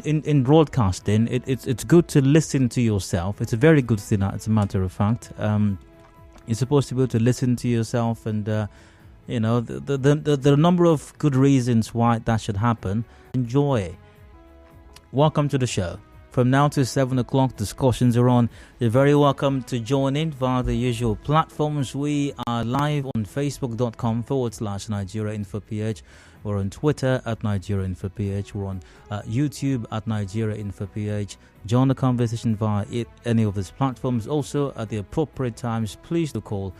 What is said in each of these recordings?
in broadcasting, it's good to listen to yourself. It's a very good thing, as a matter of fact. You're supposed to be able to listen to yourself, and the number of good reasons why that should happen. Enjoy. Welcome to the show. From now to 7 o'clock, discussions are on. You're very welcome to join in via the usual platforms. We are live on facebook.com/Nigeria InfoPH. We're on Twitter at Nigeria InfoPH. We're on YouTube at Nigeria InfoPH. Join the conversation via any of these platforms. Also, at the appropriate times, please do call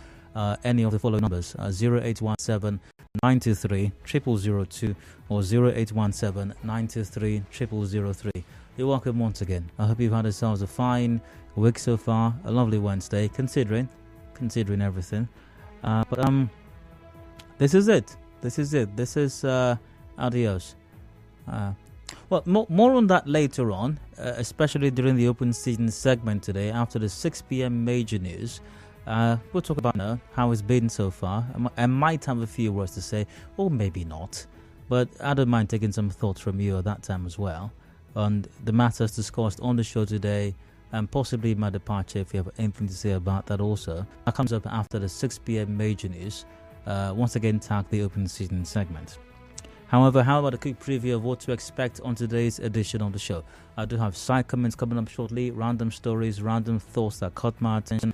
any of the following numbers: 0817 923 0002 or 0817 923 0003. You're welcome once again. I hope you've had yourselves a fine week so far, a lovely Wednesday, considering everything. But this is it. This is adios. Well, more on that later on, especially during the open season segment today after the 6 p.m. major news. We'll talk about how it's been so far. I might have a few words to say, or maybe not. But I don't mind taking some thoughts from you at that time as well on the matters discussed on the show today, and possibly my departure, if you have anything to say about that also. That comes up after the 6 p.m. major news. Once again, tag the open season segment. However, how about a quick preview of what to expect on today's edition of the show? I do have side comments coming up shortly, random stories, random thoughts that caught my attention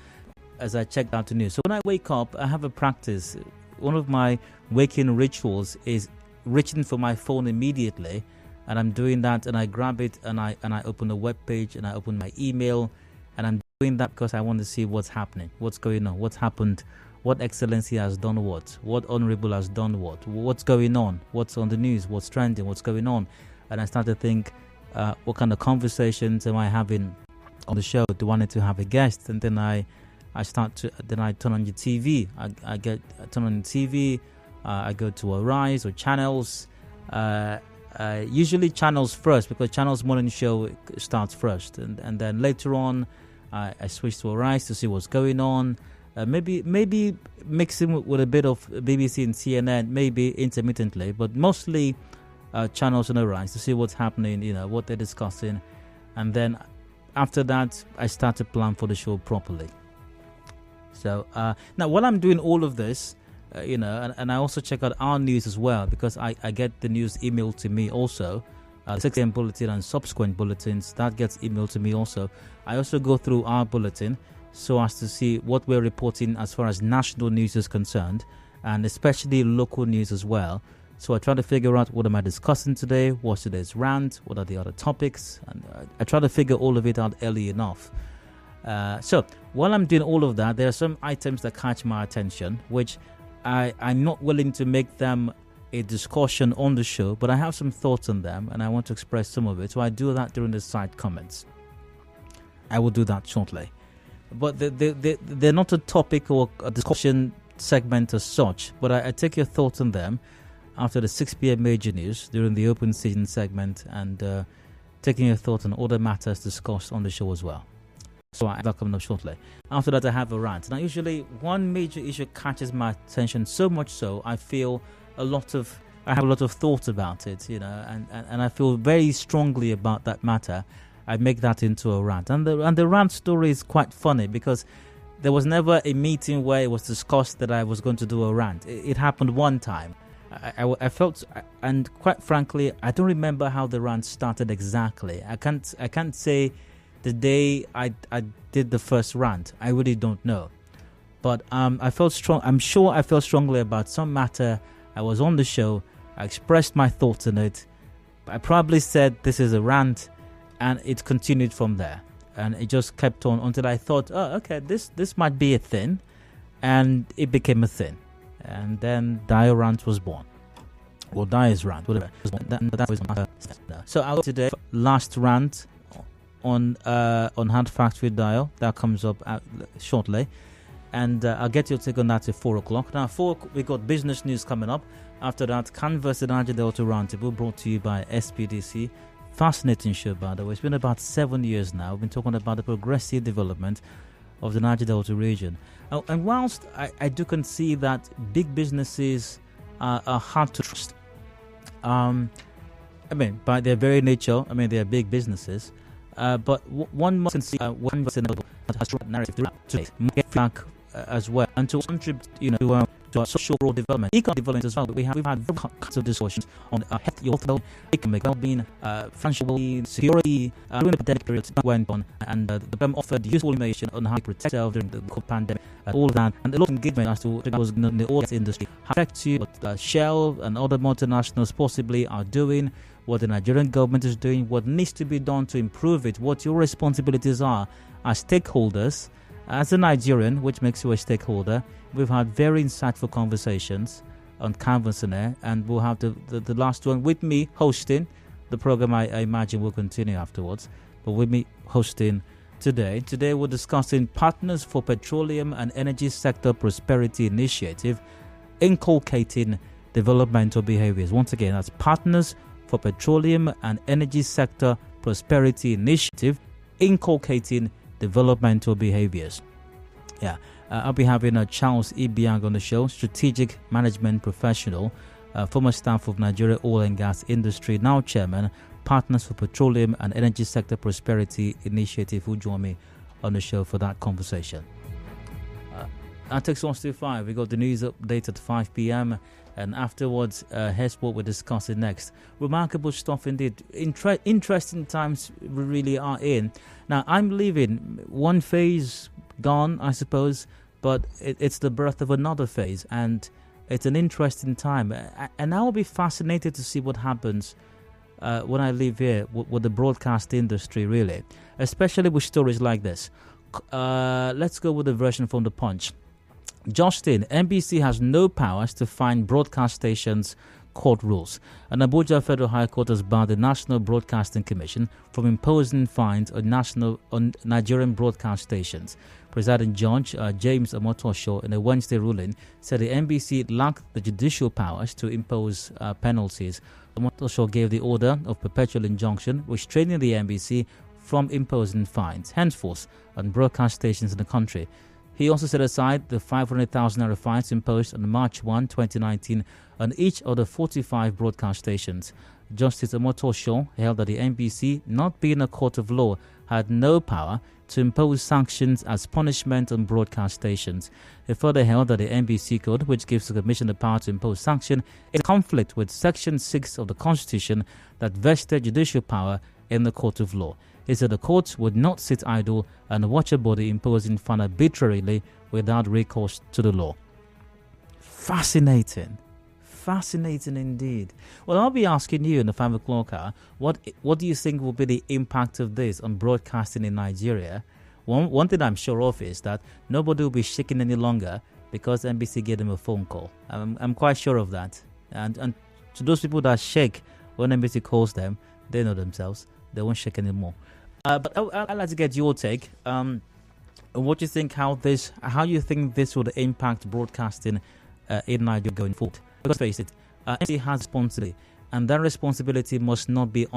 as I checked out the news. So when I wake up, I have a practice. One of my waking rituals is reaching for my phone immediately, and I'm doing that, and I grab it, and I open the web page, and I open my email, and I'm doing that because I want to see what's happening, what's going on, what's happened, what Excellency has done what Honorable has done what's going on, what's on the news, what's trending, what's going on. And I start to think, what kind of conversations am I having on the show? Do I need to have a guest? And then I turn on your TV. I turn on the TV. I go to Arise or Channels. Usually Channels first, because Channels morning show starts first, and then later on I switch to Arise to see what's going on. Maybe mixing with a bit of BBC and CNN, maybe intermittently, but mostly Channels and Arise to see what's happening, what they're discussing, and then after that I start to plan for the show properly. So now while I'm doing all of this, and I also check out our news as well, because I get the news emailed to me also. 6 a.m. bulletin and subsequent bulletins, that gets emailed to me also. I also go through our bulletin so as to see what we're reporting as far as national news is concerned, and especially local news as well. So I try to figure out, what am I discussing today, what's today's rant, what are the other topics, and I try to figure all of it out early enough. So while I'm doing all of that, there are some items that catch my attention, which I'm not willing to make them a discussion on the show, but I have some thoughts on them and I want to express some of it. So I do that during the side comments. I will do that shortly. But they're not a topic or a discussion segment as such, but I take your thoughts on them after the 6 p.m. major news during the open season segment, and taking your thoughts on other matters discussed on the show as well. So I have that coming up shortly. After that, I have a rant. Now, usually one major issue catches my attention so much so I have a lot of thoughts about it, and I feel very strongly about that matter. I make that into a rant, and the rant story is quite funny, because there was never a meeting where it was discussed that I was going to do a rant. It happened one time. I felt, and quite frankly, I don't remember how the rant started exactly. I can't say the day I did the first rant. I really don't know, but I felt strong. I'm sure I felt strongly about some matter. I was on the show. I expressed my thoughts on it. I probably said this is a rant, and it continued from there, and it just kept on until I thought, oh, okay, this might be a thing, and it became a thing, and then Dio Rant was born, or Dio's Rant, whatever. That was my so I'll today last rant on Hard Facts with Dio. That comes up shortly, and I'll get your take on that at 4 o'clock. Now, 4 we got business news coming up. After that, Canvas and Niger Delta Roundtable, brought to you by SPDC. Fascinating show, by the way. It's been about 7 years now. We've been talking about the progressive development of the Niger Delta region. And whilst I do concede that big businesses are hard to trust, I mean, by their very nature, I mean, they are big businesses. But one must consider one person that has strong narrative throughout today, get back as well, and to contribute, to our social development, economic development as well. We've had kinds of discussions on health, economic well-being, financial security. During the pandemic period that went on, and the program offered useful information on how to protect yourself during the COVID pandemic, all of that, and a lot of engagement as to what was in the oil industry, how effective what Shell and other multinationals possibly are doing, what the Nigerian government is doing, what needs to be done to improve it, what your responsibilities are as stakeholders. As a Nigerian, which makes you a stakeholder, we've had very insightful conversations on Canvas and Air, and we'll have the last one with me hosting. The program I imagine will continue afterwards, but with me hosting today. Today we're discussing Partners for Petroleum and Energy Sector Prosperity Initiative, inculcating developmental behaviors. Once again, that's Partners for Petroleum and Energy Sector Prosperity Initiative, inculcating developmental behaviors. I'll be having Charles Ibiang on the show, strategic management professional, former staff of Nigeria Oil and Gas Industry, now chairman, Partners for Petroleum and Energy Sector Prosperity Initiative, who join me on the show for that conversation. At Text 125, we got the news update at 5 p.m. and afterwards, here's what we're discussing next. Remarkable stuff indeed. Interesting times we really are in. Now, I'm leaving one phase gone, I suppose, but it's the birth of another phase, and it's an interesting time. And I'll be fascinated to see what happens when I leave here with the broadcast industry, really, especially with stories like this. Let's go with the version from The Punch. Justin, NBC has no powers to find broadcast stations' court rules. An Abuja Federal High Court has barred the National Broadcasting Commission from imposing fines on Nigerian broadcast stations. Presiding Judge James Omotosho, in a Wednesday ruling, said the NBC lacked the judicial powers to impose penalties. Omotosho gave the order of perpetual injunction, restraining the NBC from imposing fines, henceforth, on broadcast stations in the country. He also set aside the 500,000 naira fines imposed on March 1, 2019 on each of the 45 broadcast stations. Justice Omotosho held that the NBC, not being a court of law, had no power to impose sanctions as punishment on broadcast stations. He further held that the NBC Code, which gives the Commission the power to impose sanctions, is in conflict with Section 6 of the Constitution that vested judicial power in the court of law. He said the courts would not sit idle and watch a body imposing fine arbitrarily without recourse to the law. Fascinating indeed. Well, I'll be asking you in the 5 o'clock hour, what do you think will be the impact of this on broadcasting in Nigeria? One thing I'm sure of is that nobody will be shaking any longer because NBC gave them a phone call. I'm quite sure of that. And to those people that shake when NBC calls them, they know themselves. They won't shake anymore. But I'd like to get your take. What do you think? How you think this would impact broadcasting in Nigeria going forward? Because face it, NBC has responsibility, and that responsibility must not be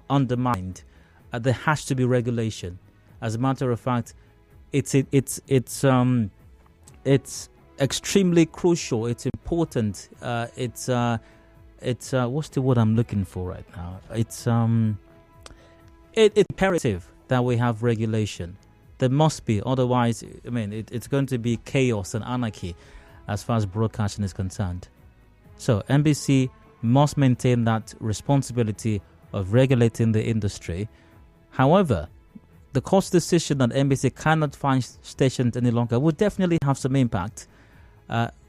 undermined. There has to be regulation. As a matter of fact, it's extremely crucial. It's important. It's what's the word I'm looking for right now? It's imperative that we have regulation. There must be, otherwise, I mean, it's going to be chaos and anarchy as far as broadcasting is concerned. So NBC must maintain that responsibility of regulating the industry. However, the court's decision that NBC cannot find stations any longer will definitely have some impact.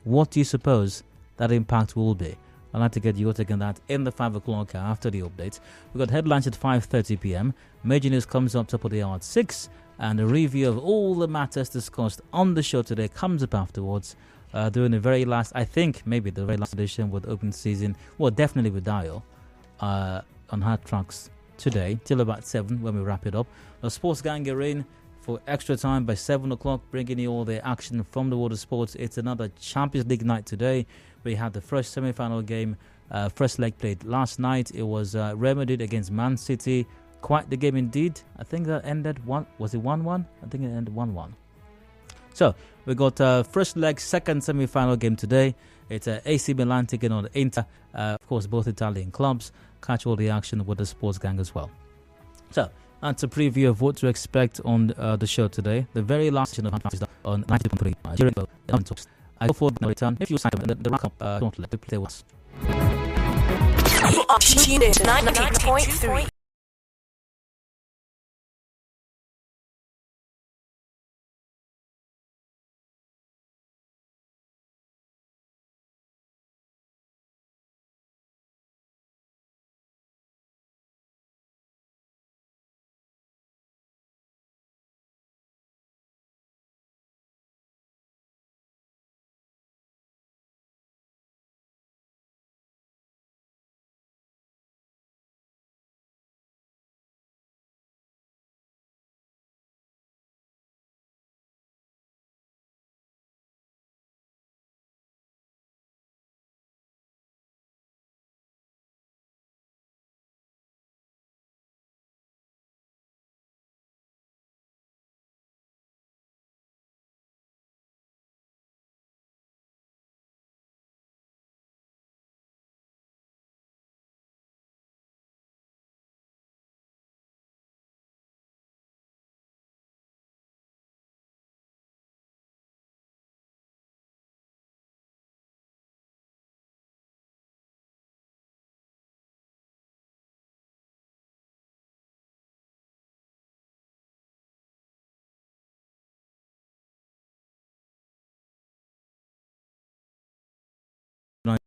What do you suppose that impact will be? I'd like to get your take on that in the 5 o'clock hour after the update. We've got headlines at 5:30 p.m. Major news comes up top of the hour at 6. And a review of all the matters discussed on the show today comes up afterwards. During the very last, I think maybe the very last edition with open season. Well, definitely with Dio on Hard Tracks today till about 7 when we wrap it up. The sports gang are in for extra time by 7 o'clock, bringing you all the action from the world of sports. It's another Champions League night today. We had the first semi-final game, first leg played last night. It was Real Madrid against Man City. Quite the game indeed. I think that ended 1. Was it 1-1? I think it ended 1-1. So we got first leg, second semi-final game today. It's AC Milan taking on Inter. Of course, both Italian clubs. Catch all the action with the sports gang as well. So that's a preview of what to expect on the show today. The very last edition of on 90.3. I go for the return. If you sign the rack up, don't let the play once. You are tuned in to 90.3.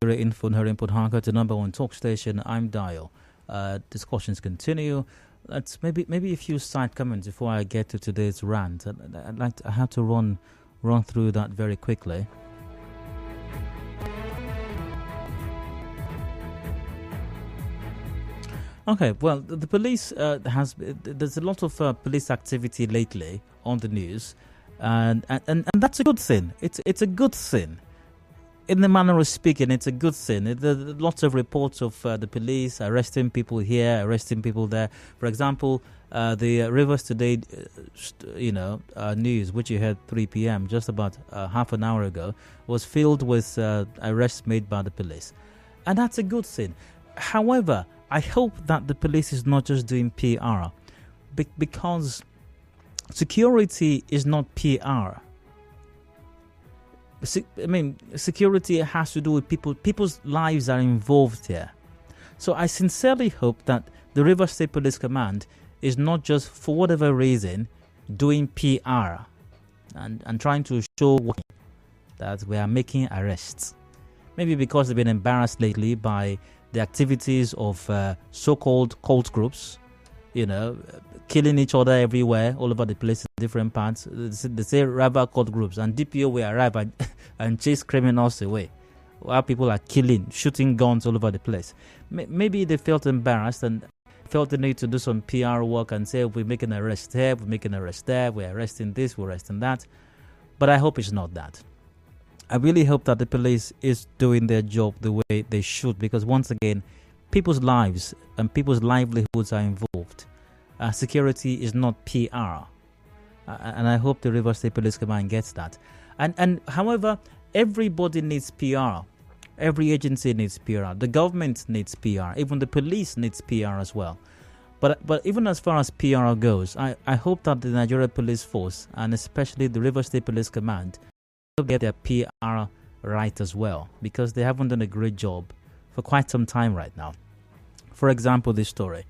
Nigeria Info and her input Harker to number one talk station. I'm Dial. Discussions continue. Let's maybe a few side comments before I get to today's rant. I have to run through that very quickly. Okay, well, the police there's a lot of police activity lately on the news, and that's a good thing. It's a good thing. In the manner of speaking, it's a good thing. There's lots of reports of the police arresting people here, arresting people there. For example, the Rivers Today, news, which you heard 3 p.m., just about half an hour ago, was filled with arrests made by the police. And that's a good thing. However, I hope that the police is not just doing PR, because security is not PR. I mean, security has to do with people. People's lives are involved here. So I sincerely hope that the Rivers State Police Command is not just, for whatever reason, doing PR and trying to show that we are making arrests. Maybe because they've been embarrassed lately by the activities of so-called cult groups, killing each other everywhere, all over the place, in different parts. They say rival cult groups, and DPO will arrive and chase criminals away, while people are shooting guns all over the place. Maybe they felt embarrassed and felt the need to do some PR work and say, we're making an arrest here, we're making an arrest there, we're arresting this, we're arresting that. But I hope it's not that. I really hope that the police is doing their job the way they should, because once again, people's lives and people's livelihoods are involved. Security is not PR. And I hope the Rivers State Police Command gets that. And however, everybody needs PR. Every agency needs PR. The government needs PR. Even the police needs PR as well. But even as far as PR goes, I hope that the Nigeria Police Force, and especially the Rivers State Police Command, will get their PR right as well, because they haven't done a great job for quite some time right now. For example, this story.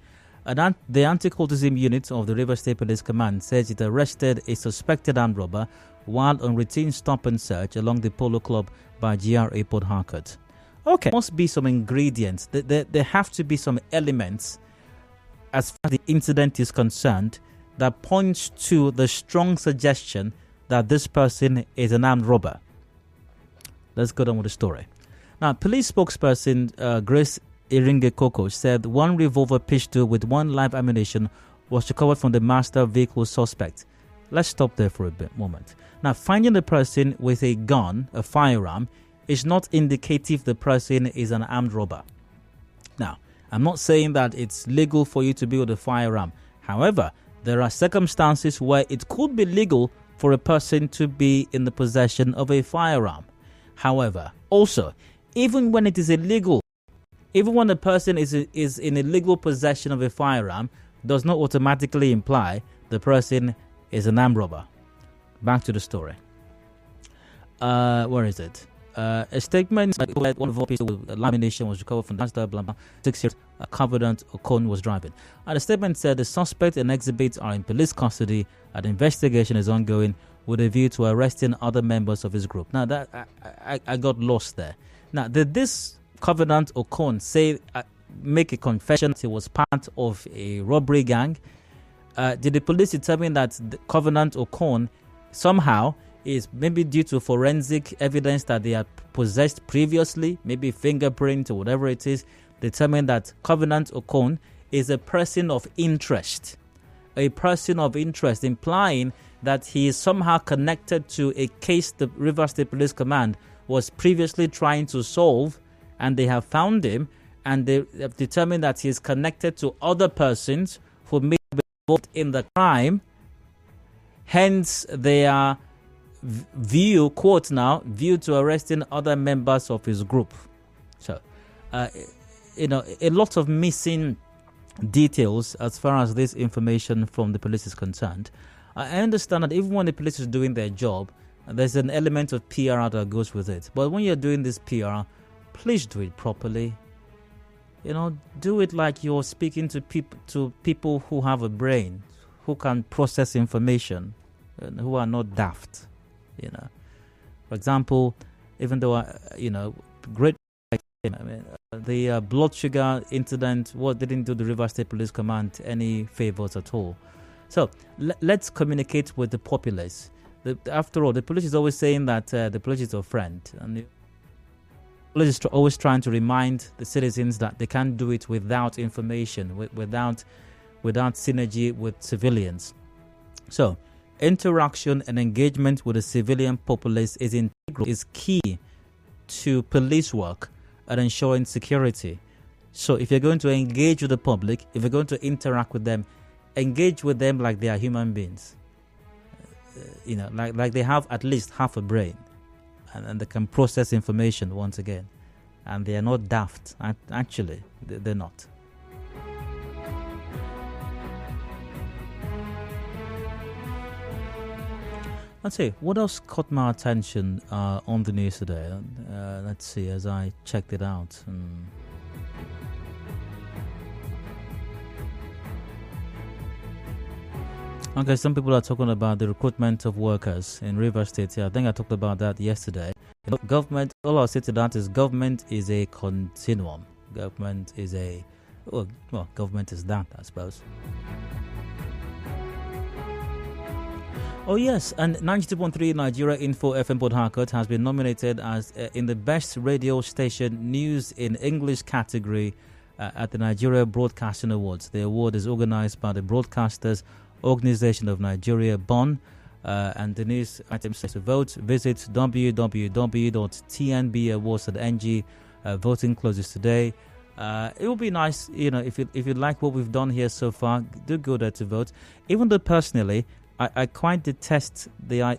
The anti-cultism unit of the Rivers State Police Command says it arrested a suspected armed robber while on routine stop and search along the Polo Club by GRA Port Harcourt. Okay, there must be some ingredients. There have to be some elements, as far as the incident is concerned, that points to the strong suggestion that this person is an armed robber. Let's go on with the story. Now, police spokesperson Grace Iringe Koko said one revolver pistol with one live ammunition was recovered from the master vehicle suspect. Let's stop there for a moment. Now, finding the person with a gun, a firearm, is not indicative the person is an armed robber. Now, I'm not saying that it's legal for you to be with a firearm. However, there are circumstances where it could be legal for a person to be in the possession of a firearm. However, also, even when it is illegal, even when a person is in illegal possession of a firearm, does not automatically imply the person is an armed robber. Back to the story. Where is it? A statement that one of our people with lamination was recovered from the blah blah. 6 years, a Covenant Okon was driving. And the statement said the suspect and exhibits are in police custody and investigation is ongoing with a view to arresting other members of his group. Now that I got lost there. Now, did this Covenant Okon say make a confession that he was part of a robbery gang? Did the police determine that the Covenant Okon somehow is maybe due to forensic evidence that they had possessed previously, maybe fingerprint or whatever it is, determined that Covenant Okon is a person of interest. A person of interest, implying that he is somehow connected to a case the Rivers State Police Command was previously trying to solve, and they have found him, and they have determined that he is connected to other persons who may be involved in the crime. Hence, they are view to arresting other members of his group. So, a lot of missing details as far as this information from the police is concerned. I understand that even when the police is doing their job, there's an element of PR that goes with it. But when you're doing this PR, please do it properly. Do it like you're speaking to people who have a brain, who can process information, and who are not daft. For example, even though great, the blood sugar incident didn't do the Rivers State Police Command any favors at all. So let's communicate with the populace. After all, the police is always saying that the police is your friend, and the police is always trying to remind the citizens that they can't do it without information, without synergy with civilians. So interaction and engagement with the civilian populace is integral, is key to police work and ensuring security. So if you're going to engage with the public, if you're going to interact with them, engage with them like they are human beings. Like they have at least half a brain, and they can process information once again. And they are not daft. Actually, they're not. Let's see, what else caught my attention on the news today? Let's see, as I checked it out. Okay, some people are talking about the recruitment of workers in Rivers State. I think I talked about that yesterday. Government, all I'll say to that is government is a continuum. Government is government is that, I suppose. Oh yes, and 92.3 Nigeria Info FM Port Harcourt has been nominated as in the Best Radio Station News in English category at the Nigeria Broadcasting Awards. The award is organized by the Broadcasters Organization of Nigeria, Bonn, and the news item says to vote. Visit www.tnbawards.ng. Voting closes today. It would be nice, if you like what we've done here so far, do go there to vote. Even though personally, I quite detest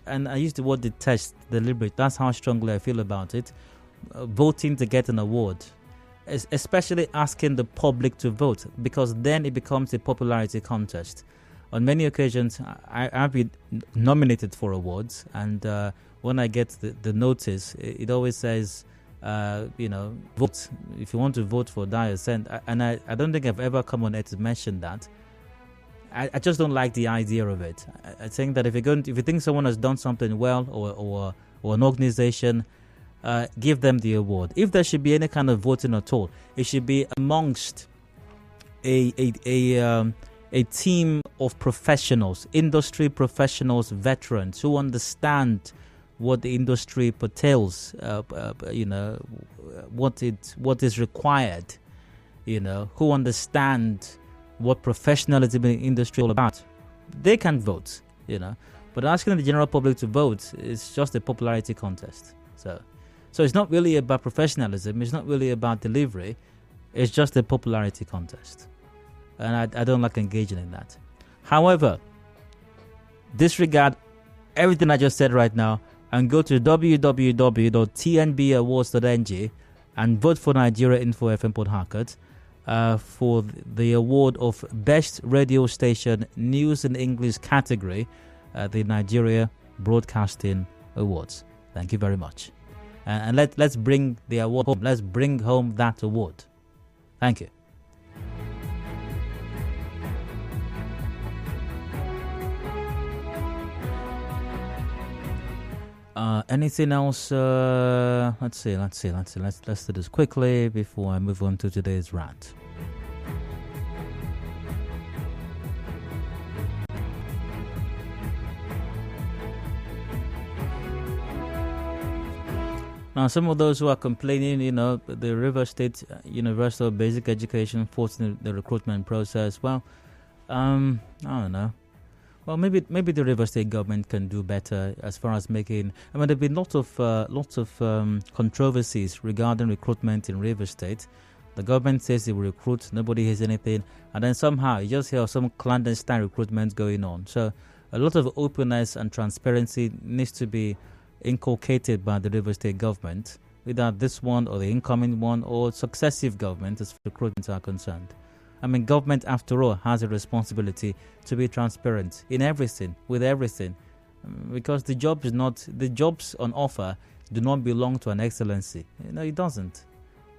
and I use the word detest deliberate. That's how strongly I feel about it. Voting to get an award, especially asking the public to vote, because then it becomes a popularity contest. On many occasions, I've been nominated for awards, and when I get the notice, it always says, vote. If you want to vote for Dyer, send. And I don't think I've ever come on air to mention that. I just don't like the idea of it. I think that if you think someone has done something well, or an organization, give them the award. If there should be any kind of voting at all, it should be amongst a team of professionals, industry professionals, veterans who understand what the industry entails, what is required, who understand what professionalism in the industry is all about. They can vote, but asking the general public to vote is just a popularity contest. So it's not really about professionalism. It's not really about delivery. It's just a popularity contest. And I don't like engaging in that. However, disregard everything I just said right now and go to www.tnbawards.ng and vote for Nigeria Info FM Port Harcourt for the award of Best Radio Station News in English category at the Nigeria Broadcasting Awards. Thank you very much. And let's bring the award home. Let's bring home that award. Thank you. Anything else? Let's do this quickly before I move on to today's rant. Now, some of those who are complaining, the River State Universal Basic Education forcing the recruitment process. Well, I don't know. Well, maybe the River State government can do better as far as making. I mean, there've been lots of controversies regarding recruitment in River State. The government says it will recruit, nobody hears anything, and then somehow you just hear some clandestine recruitment going on. So, a lot of openness and transparency needs to be inculcated by the River State government, whether this one or the incoming one or successive government as recruitments are concerned. I mean, government, after all, has a responsibility to be transparent in everything, with everything, because the jobs on offer do not belong to an excellency. It doesn't.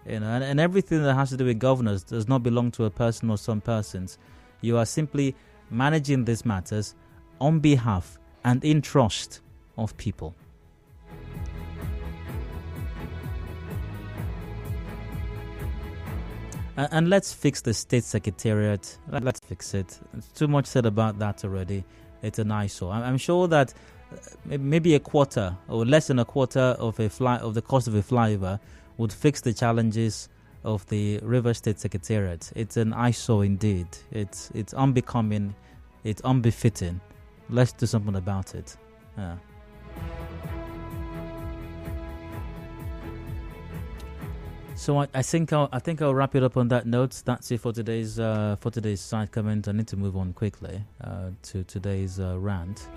And everything that has to do with governors does not belong to a person or some persons. You are simply managing these matters on behalf and in trust of people. And let's fix the state secretariat. Let's fix it. It's too much said about that already. It's an eyesore. I'm sure that maybe a quarter or less than a quarter of the cost of a flyover would fix the challenges of the River State Secretariat. It's an eyesore indeed. It's unbecoming. It's unbefitting. Let's do something about it. Yeah. So I think I'll wrap it up on that note. That's it for today's side comment. I need to move on quickly to today's rant.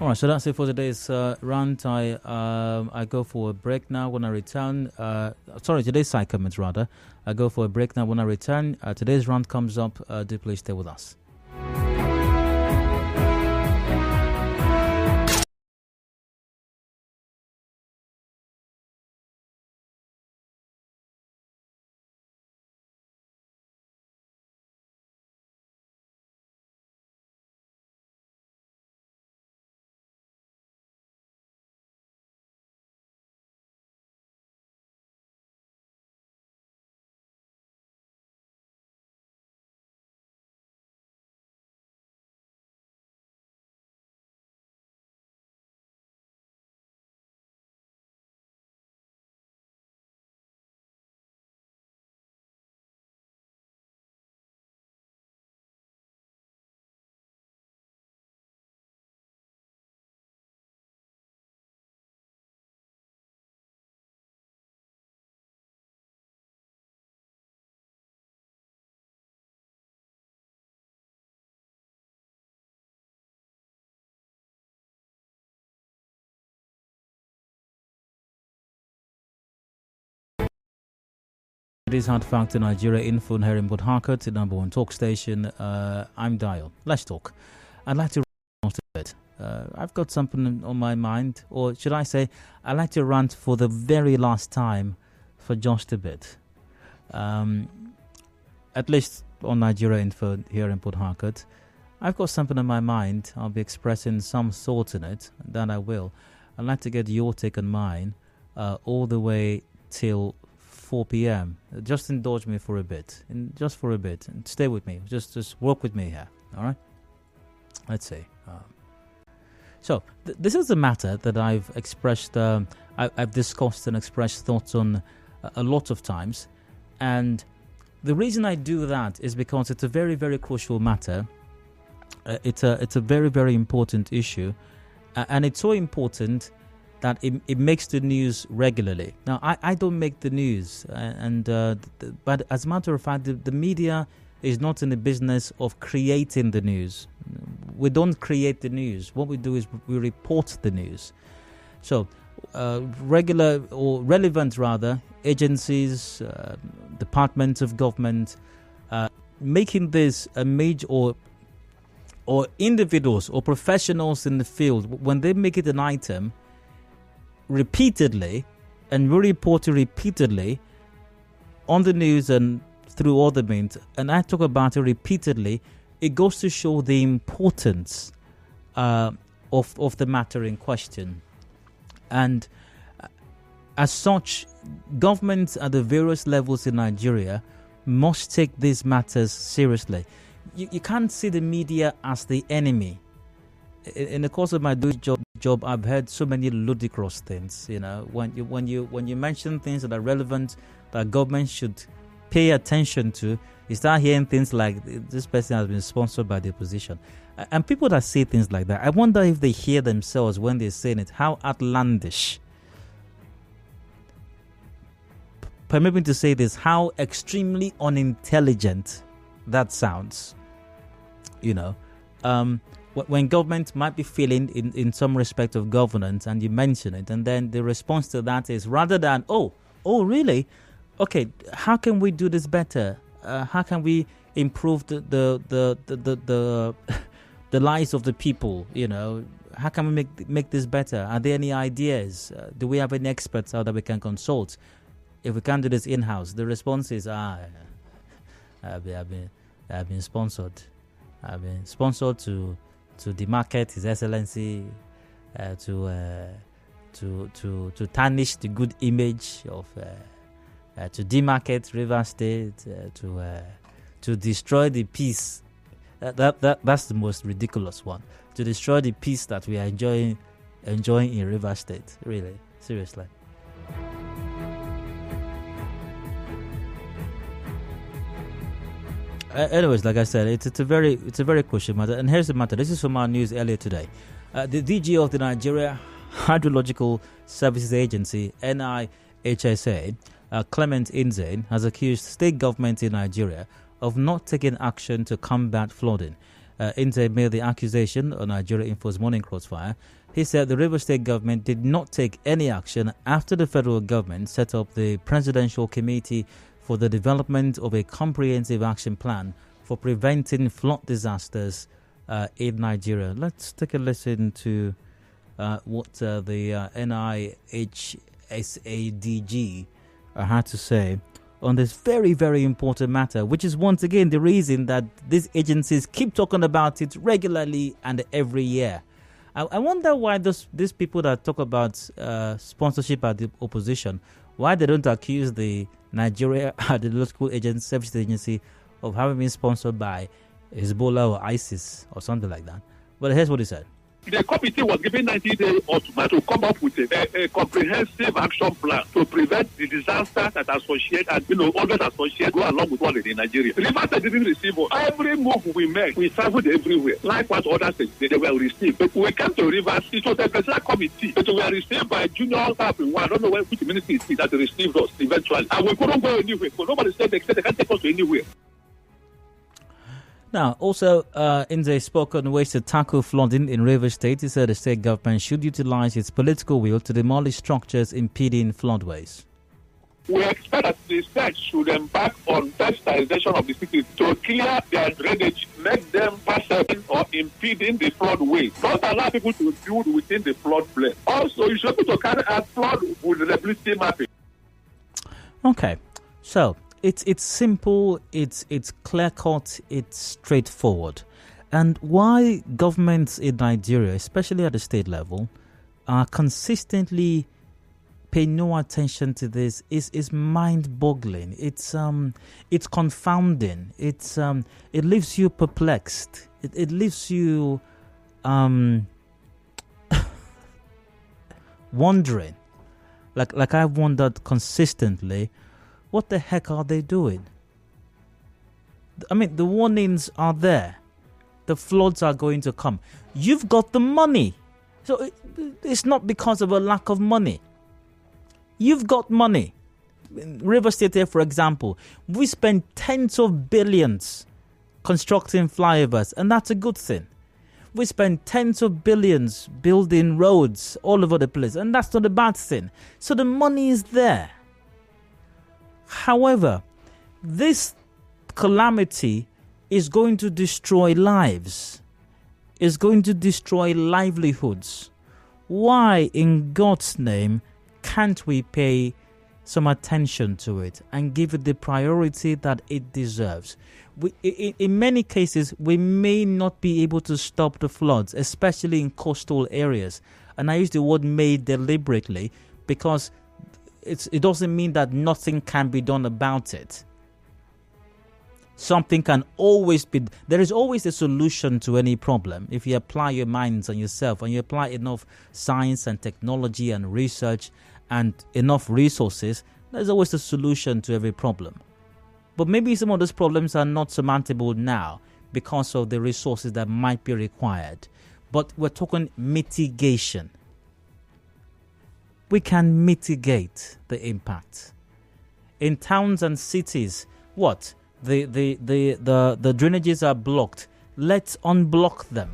All right, so that's it for today's rant. I go for a break now. When I return, today's side comments rather. I go for a break now. When I return, today's rant comes up. Do please stay with us. It is Hard Fact to Nigeria Info here in Port Harcourt, the number one talk station. I'm Dial. Let's talk. I'd like to rant a bit. I've got something on my mind, or should I say, I'd like to rant for the very last time for just a bit. At least on Nigeria Info here in Port Harcourt. I've got something on my mind. I'll be expressing some thoughts in it, and I will. I'd like to get your take on mine all the way till 4 p.m. Just indulge me for a bit, and stay with me. Just work with me here. All right. Let's see. So this is a matter that I've expressed. I've discussed and expressed thoughts on a lot of times, and The reason I do that is because it's a very, very crucial matter. It's a very, very important issue, and it's so important that it makes the news regularly. Now, I don't make the news, but as a matter of fact, the media is not in the business of creating the news. We don't create the news. What we do is we report the news. So, regular or relevant rather agencies, departments of government, making this a major or individuals or professionals in the field, when they make it an item repeatedly and we report it repeatedly on the news and through other means, and I talk about it repeatedly, it goes to show the importance of the matter in question. And as such, governments at the various levels in Nigeria must take these matters seriously. You can't see the media as the enemy. In the course of my job, I've heard so many ludicrous things. You know, when you mention things that are relevant, that government should pay attention to, you start hearing things like this person has been sponsored by the opposition, and people that say things like that, I wonder if they hear themselves when they're saying it. How outlandish! Permit me to say this: how extremely unintelligent that sounds. You know, when government might be failing in some respect of governance, and you mention it, and then the response to that is, rather than oh really, okay, how can we do this better? How can we improve the lives of the people? You know, how can we make this better? Are there any ideas? Do we have any experts out that we can consult? If we can't do this in-house, the response is, I've been sponsored. I've been sponsored to demarket His Excellency, to tarnish the good image of, to demarket River State, to destroy the peace. That's the most ridiculous one. To destroy the peace that we are enjoying in River State. Really, seriously. Anyways, like I said, it's a very crucial matter. And here's the matter. This is from our news earlier today. The DG of the Nigeria Hydrological Services Agency, NIHSA, Clement Inzane, has accused state government in Nigeria of not taking action to combat flooding. Inzane made the accusation on Nigeria Info's Morning Crossfire. He said the Rivers State government did not take any action after the federal government set up the Presidential Committee for the development of a comprehensive action plan for preventing flood disasters in Nigeria. Let's take a listen to what the NIHSA had to say on this very, very important matter, which is once again the reason that these agencies keep talking about it regularly and every year. I wonder why these people that talk about sponsorship at the opposition, why they don't accuse the Nigeria Hydrological Services Agency of having been sponsored by Hezbollah or ISIS or something like that. But here's what he said. The committee was given 90 days to come up with a comprehensive action plan to prevent the disaster that associate and others associated go along with one in Nigeria. Rivers didn't receive every move we make. We traveled everywhere. Likewise, others they were received. But when we came to Rivers, it was a special committee. But we were received by junior staff in one. I don't know which ministry it is that received us eventually. And we couldn't go anywhere. So nobody said they can't take us to anywhere. Now, also, Inze spoke on ways to tackle flooding in Rivers State. He said the state government should utilize its political will to demolish structures impeding floodways. We expect that the state should embark on sensitization of the city to clear their drainage, make them passable or impeding the floodway. Don't allow people to build within the floodplain. Also, you should be able to carry out flood vulnerability mapping. Okay, so it's simple, it's clear-cut, it's straightforward. And why governments in Nigeria, especially at the state level, are consistently paying no attention to this is mind-boggling. It's confounding. It leaves you perplexed. It leaves you wondering. Like I've wondered consistently, what the heck are they doing? the warnings are there. The floods are going to come. You've got the money. So it's not because of a lack of money. You've got money. In River State here, for example, we spend tens of billions constructing flyovers, and that's a good thing. We spend tens of billions building roads all over the place, and that's not a bad thing. So the money is there. However, this calamity is going to destroy lives. It's going to destroy livelihoods. Why, in God's name, can't we pay some attention to it and give it the priority that it deserves? In many cases, we may not be able to stop the floods, especially in coastal areas. And I use the word may deliberately because it doesn't mean that nothing can be done about it. Something can always be... There is always a solution to any problem. If you apply your minds and yourself and you apply enough science and technology and research and enough resources, there's always a solution to every problem. But maybe some of those problems are not surmountable now because of the resources that might be required. But we're talking mitigation. We can mitigate the impact. In towns and cities, what? The drainages are blocked. Let's unblock them.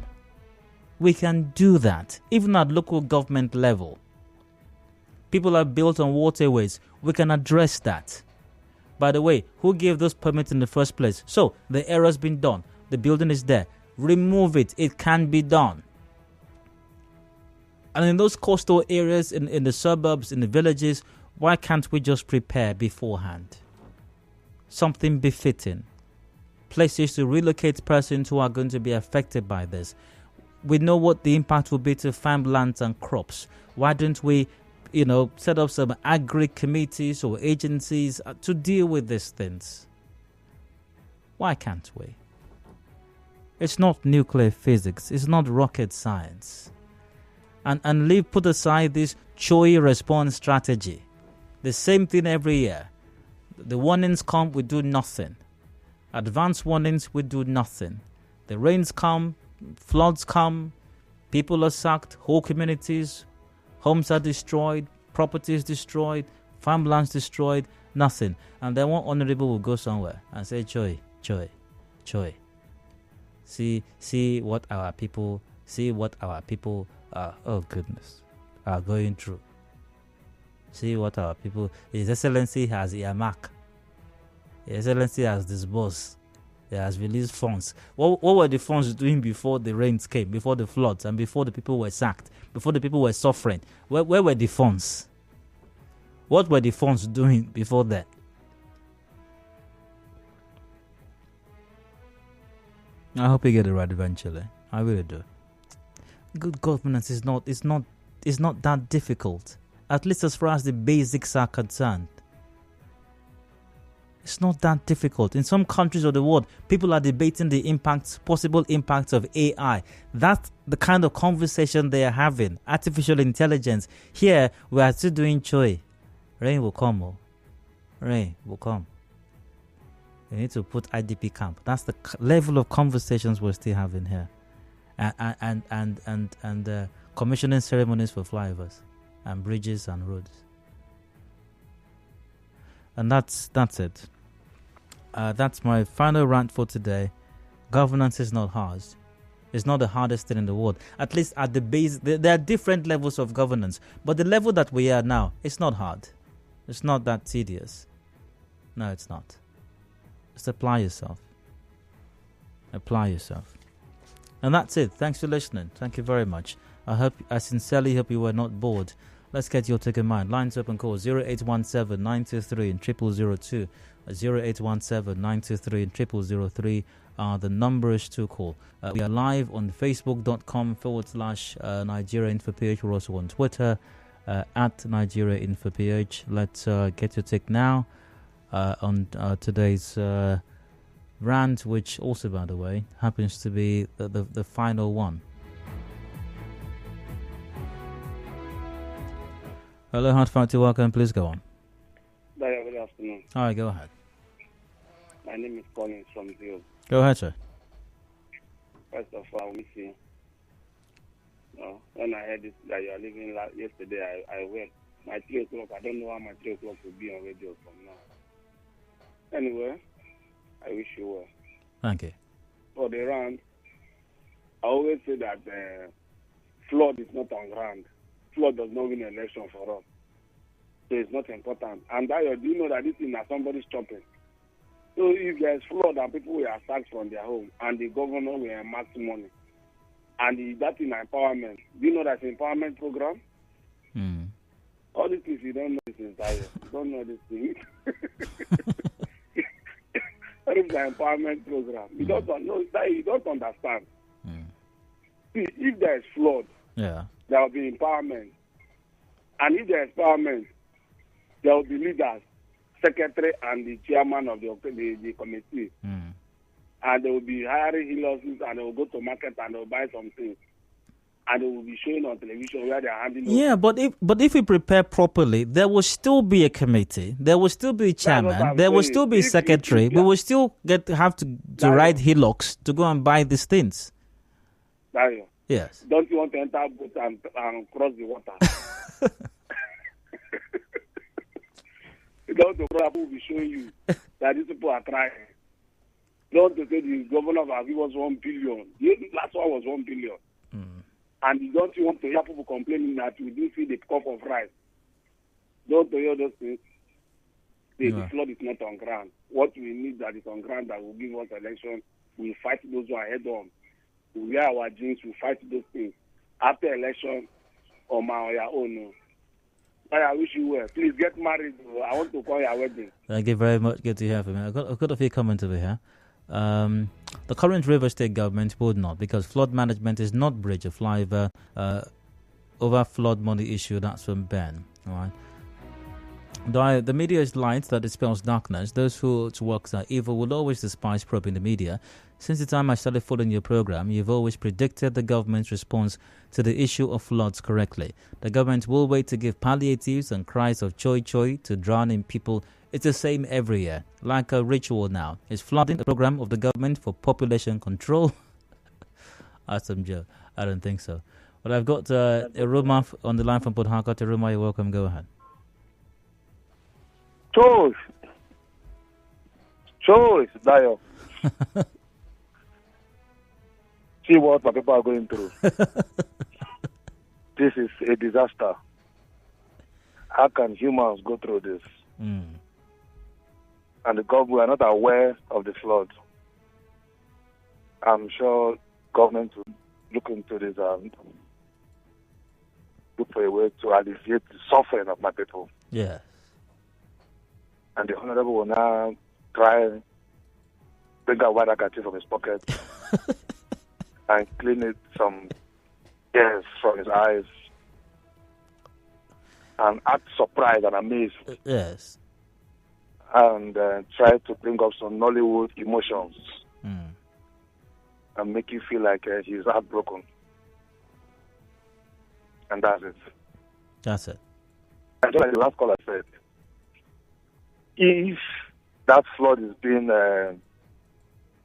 We can do that, even at local government level. People are built on waterways. We can address that. By the way, who gave those permits in the first place? So, the error's been done. The building is there. Remove it. It can be done. And in those coastal areas, in the suburbs, in the villages, why can't we just prepare beforehand? Something befitting. Places to relocate persons who are going to be affected by this. We know what the impact will be to farmlands and crops. Why don't we set up some agri-committees or agencies to deal with these things? Why can't we? It's not nuclear physics. It's not rocket science. And put aside this CHOI response strategy. The same thing every year. The warnings come, we do nothing. Advanced warnings, we do nothing. The rains come, floods come, people are sacked, whole communities, homes are destroyed, properties destroyed, farmlands destroyed, nothing. And then one honorable will go somewhere and say, CHOI. See what our people are, oh goodness, are going through. See what our people, His Excellency has earmarked. His Excellency has disbursed. He has released funds. What were the funds doing before the rains came, before the floods, and before the people were sacked, before the people were suffering? Where were the funds? What were the funds doing before that? I hope you get it right eventually. I really do. Good governance is not that difficult. At least as far as the basics are concerned. It's not that difficult. In some countries of the world, people are debating the possible impacts of AI. That's the kind of conversation they are having. Artificial intelligence. Here, we are still doing CHOI. Rain will come. Rain will come. We need to put IDP camp. That's the level of conversations we're still having here. And commissioning ceremonies for flyovers and bridges and roads. And that's it. That's my final rant for today. Governance is not hard. It's not the hardest thing in the world. At least at the base, there are different levels of governance. But the level that we are now, it's not hard. It's not that tedious. No, it's not. Just apply yourself. Apply yourself. And that's it. Thanks for listening. Thank you very much. I sincerely hope you were not bored. Let's get your take in mind. Lines open, call 0817 923 and 0002. 0817 923 and 0003 are the numbers to call. We are live on facebook.com/Nigeria InfoPH. We're also on Twitter at Nigeria InfoPH. Let's get your take now on today's rant, which also, by the way, happens to be the final one. Hello, Hard Factor, welcome. Please go on. Good afternoon. All right, go ahead. My name is Collins from Zio. Go ahead, sir. First of all, we see. When I heard this that you are leaving yesterday, I went. My 3 o'clock, I don't know how my 3 o'clock will be on radio from now. Anyway, I wish you well. Thank you. For the round, I always say that flood is not on ground. Flood does not win election for us. So it's not important. And do you know that this thing is somebody's chopping? So if there's flood and people were sacked from their home and the governor will amass money, and that in empowerment, do you know that's an empowerment program? All these things you don't know this is that you don't know this thing. That is the empowerment program. You don't know that you don't understand. See, if there is flood, there will be empowerment. And if there is empowerment, there will be leaders, secretary and the chairman of the committee. And they will be hiring healers and they will go to market and they will buy some things. And they will be showing on television where they are handing over. Yeah, but if we prepare properly, there will still be a committee. There will still be a chairman. There will still be a secretary. We will still have to ride hillocks to go and buy these things. Dario, yes. Don't you want to enter a boat and cross the water? You don't want to cross, will be showing you that these people are trying. Don't to say the governor of Avi was 1 billion. The last one was 1 billion. And you don't want to hear people complaining that we didn't see the cup of rice. Don't hear those things. The flood is not on ground. What we need that is on ground that will give us election. We fight those who are head on. We wear our jeans. We fight those things. After election, on my own. I wish you well. Please get married. I want to call your wedding. Thank you very much. Good to hear from you. I've got a few comments over here. The current River State government would not, because flood management is not bridge of flyover over flood money issue. That's from Ben. All right. The media is light that dispels darkness. Those whose works are evil will always despise probing the media. Since the time I started following your program, you've always predicted the government's response to the issue of floods correctly. The government will wait to give palliatives and cries of joy to drowning people. It's the same every year, like a ritual now. Is flooding the program of the government for population control? Ask some Joe. I don't think so. But I've got Iruma on the line from Port Harcourt. Iruma, you're welcome. Go ahead. Choice, Dio. See what my people are going through. This is a disaster. How can humans go through this? And the government, we are not aware of the flood. I'm sure government will look into this and look for a way to alleviate the suffering of my people. Yeah. And the Honorable will now try bring out white handkerchief from his pocket and clean it some tears from his eyes and act surprised and amazed. Yes. And try to bring up some Nollywood emotions and make you feel like he's heartbroken. And that's it. That's it. And just like the last caller said, if that flood is being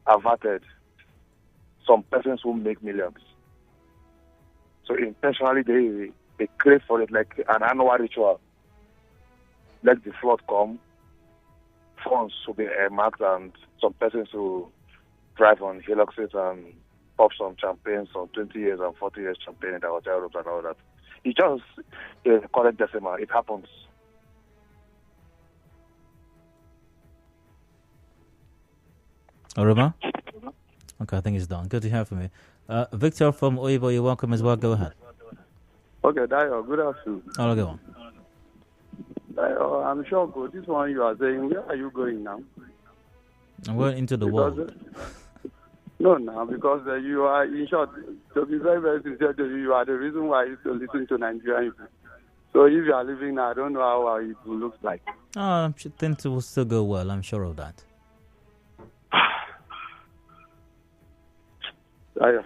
averted, some persons will make millions. So intentionally they crave for it like an annual ritual. Let the flood come, funds will be marked, and some persons will drive on Hiluxes and pop some champagne, some 20 years and 40 years champagne in the hotel rooms and all that. It's just a correct decimal. It happens. Oruma? Okay, I think it's done. Good to hear from you. Victor from Oivo, you're welcome as well. Go ahead. Okay, Dio, good afternoon. I'll go on. Dio, I'm sure this one you are saying, where are you going now? I'm going into the world. No, because you are, in short, to be very, very sincere to you, you are the reason why I used to listen to Nigerian people. So if you are living now, I don't know how it will look like. I think it will still go well. I'm sure of that. I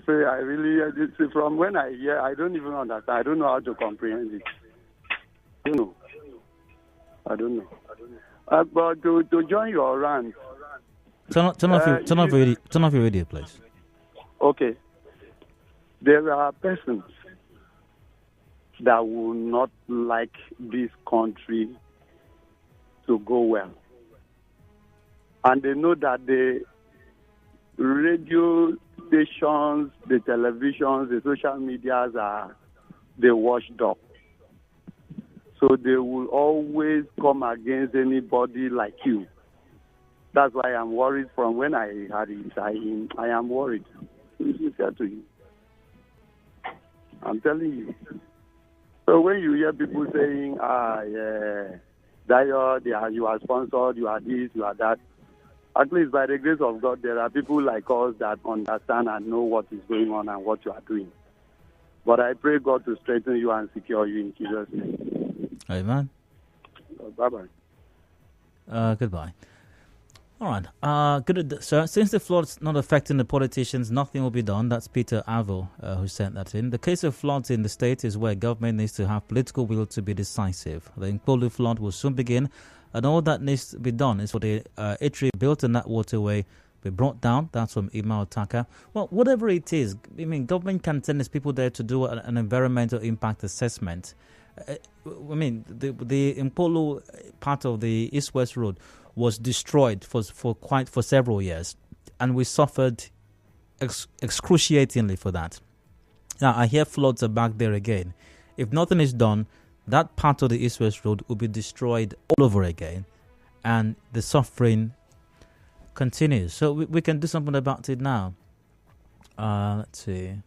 say I really from when I hear, I don't even understand. I don't know how to comprehend it. I don't know. But to join your rant. Turn off your radio, please. Okay. There are persons that will not like this country to go well. And they know that the radio stations, the televisions, the social medias they washed up. So they will always come against anybody like you. That's why I'm worried from when I had it. I am worried. Sincere to you. I'm telling you. So when you hear people saying, Dio, you are sponsored, you are this, you are that, at least by the grace of God, there are people like us that understand and know what is going on and what you are doing. But I pray God to strengthen you and secure you in Jesus' name. Amen. Bye-bye. Goodbye. All right. Good. So, since the flood's not affecting the politicians, nothing will be done. That's Peter Avil who sent that in. The case of floods in the state is where government needs to have political will to be decisive. The Nkpolu flood will soon begin, and all that needs to be done is for the eatery built in that waterway be brought down. That's from Ima Otaka. Well, whatever it is, I mean, government can send its people there to do an environmental impact assessment. I mean, the Nkpolu part of the East-West Road was destroyed for several years, and we suffered excruciatingly for that. Now, I hear floods are back there again. If nothing is done, that part of the East-West Road will be destroyed all over again, and the suffering continues. So we can do something about it now. Let's see.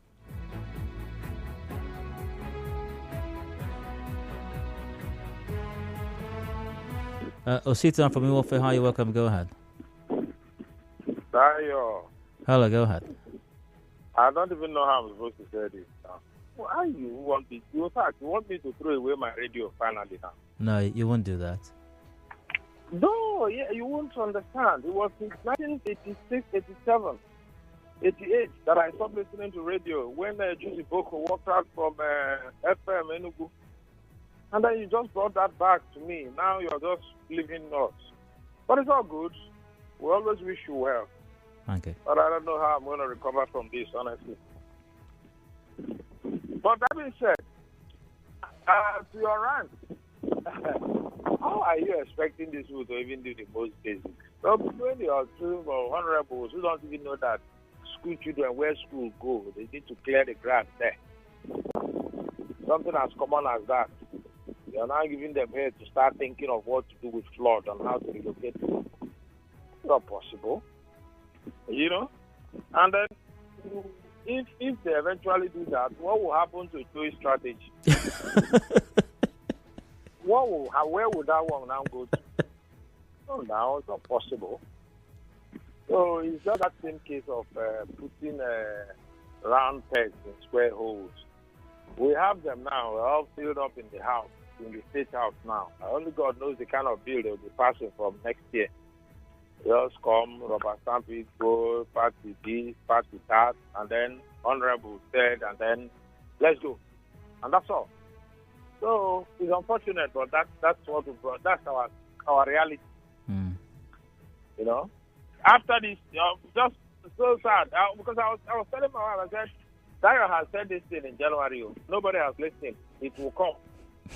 Osita from Iwofe, hi, you're welcome. Go ahead. Dayo. Hello, go ahead. I don't even know how I'm supposed to say this now. Why you want me? In fact, you want me to throw away my radio finally now? No, you won't do that. No, yeah, you won't understand. It was in 1986, 87, 88 that I stopped listening to radio when Juicy Boko walked out from FM Enugu. And then you just brought that back to me. Now you're just leaving us. But it's all good. We always wish you well. Okay. But I don't know how I'm going to recover from this, honestly. But that being said, to your rant, how are you expecting this to even do the most basic? So between your two honorables who don't even know that school children where school go, they need to clear the ground there. Something as common as that. You're now giving them here to start thinking of what to do with flood and how to relocate it. It's not possible. You know? And then, if they eventually do that, what will happen to Joey's strategy? Where would that one now go to? No, now it's not possible. So it's just that same case of putting round pegs in square holes. We have them now. We're all filled up in the house, in the state house now. Only God knows the kind of bill they'll be passing from next year. Just come, rubber stamp it, go, party this, party that, and then honorable said, and then let's go. And that's all. So it's unfortunate, but that's what we brought. That's our reality. Mm. You know? After this, just so sad. Because I was telling my wife, I said, Dayo has said this thing in January. Nobody has listened. It will come.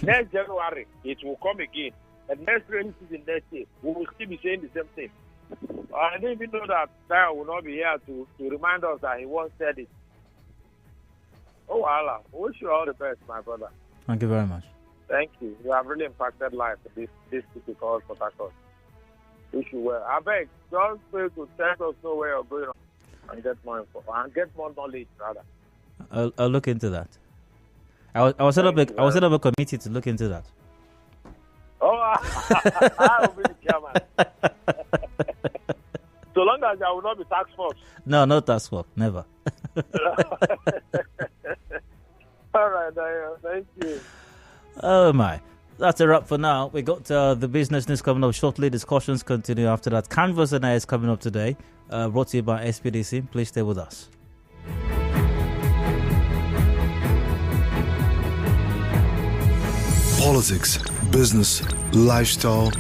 Next January, it will come again. And next rainy season next year, we will still be saying the same thing. I didn't even know that Dayo will not be here to remind us that he once said it. Oh, Allah. I wish you all the best, my brother. Thank you very much. Thank you. You have really impacted life in this city called Port Harcourt. Wish you well. I beg, just pray to let us know where you're going and get more info and get more knowledge, rather. I'll look into that. I will set up a committee to look into that. Oh, I will be the chairman. So long as I will not be task force. No, no task force. Never. All right, thank you. Oh my. That's a wrap for now. We got the business news coming up shortly. Discussions continue after that. Canvas and I is coming up today. Brought to you by SPDC. Please stay with us. Politics, business, lifestyle.